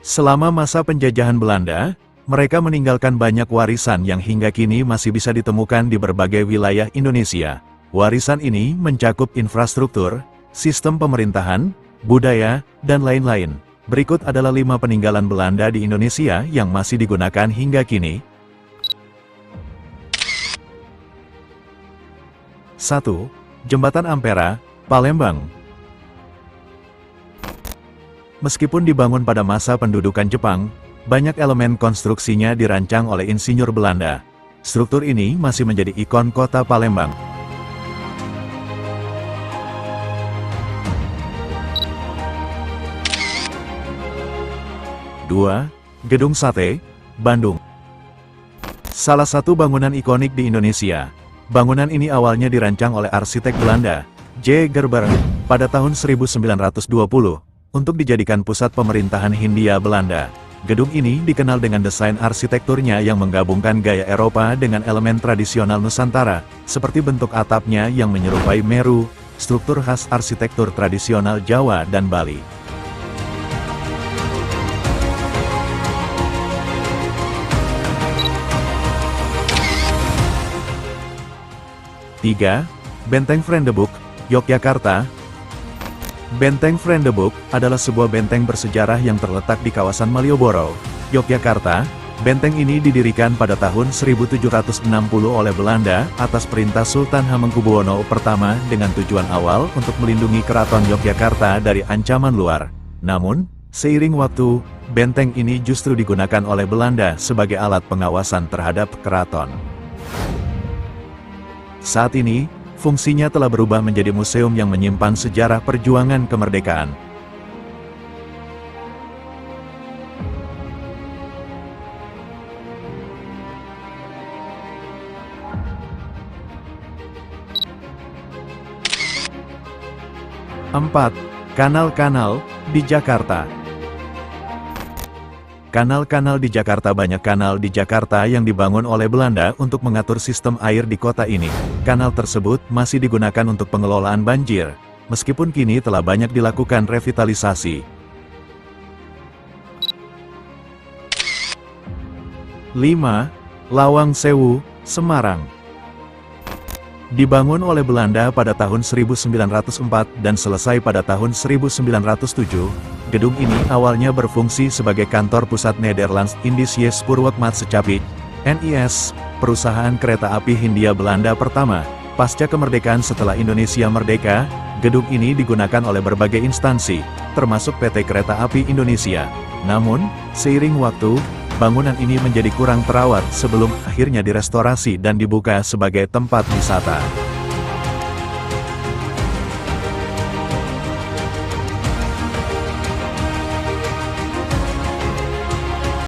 Selama masa penjajahan Belanda, mereka meninggalkan banyak warisan yang hingga kini masih bisa ditemukan di berbagai wilayah Indonesia. Warisan ini mencakup infrastruktur, sistem pemerintahan, budaya, dan lain-lain. Berikut adalah 5 peninggalan Belanda di Indonesia yang masih digunakan hingga kini. 1. Jembatan Ampera, Palembang. Meskipun dibangun pada masa pendudukan Jepang, banyak elemen konstruksinya dirancang oleh insinyur Belanda. Struktur ini masih menjadi ikon kota Palembang. 2. Gedung Sate, Bandung. Salah satu bangunan ikonik di Indonesia. Bangunan ini awalnya dirancang oleh arsitek Belanda, J. Gerber, pada tahun 1920, untuk dijadikan pusat pemerintahan Hindia Belanda. Gedung ini dikenal dengan desain arsitekturnya yang menggabungkan gaya Eropa dengan elemen tradisional Nusantara, seperti bentuk atapnya yang menyerupai Meru, struktur khas arsitektur tradisional Jawa dan Bali. 3. Benteng Vrendebuk, Yogyakarta. Benteng Vrendebuk adalah sebuah benteng bersejarah yang terletak di kawasan Malioboro, Yogyakarta. Benteng ini didirikan pada tahun 1760 oleh Belanda atas perintah Sultan Hamengkubuwono I dengan tujuan awal untuk melindungi keraton Yogyakarta dari ancaman luar. Namun, seiring waktu, benteng ini justru digunakan oleh Belanda sebagai alat pengawasan terhadap keraton. Saat ini, fungsinya telah berubah menjadi museum yang menyimpan sejarah perjuangan kemerdekaan. Empat. Kanal-kanal di Jakarta. Kanal-kanal di Jakarta. Banyak kanal di Jakarta yang dibangun oleh Belanda untuk mengatur sistem air di kota ini. Kanal tersebut masih digunakan untuk pengelolaan banjir, meskipun kini telah banyak dilakukan revitalisasi. 5. Lawang Sewu, Semarang. Dibangun oleh Belanda pada tahun 1904 dan selesai pada tahun 1907, gedung ini awalnya berfungsi sebagai kantor pusat Nederlands Indische Spoorwegmaatschappij, NIS, perusahaan kereta api Hindia Belanda pertama. Pasca kemerdekaan setelah Indonesia merdeka, gedung ini digunakan oleh berbagai instansi, termasuk PT Kereta Api Indonesia. Namun, seiring waktu, bangunan ini menjadi kurang terawat sebelum akhirnya direstorasi dan dibuka sebagai tempat wisata.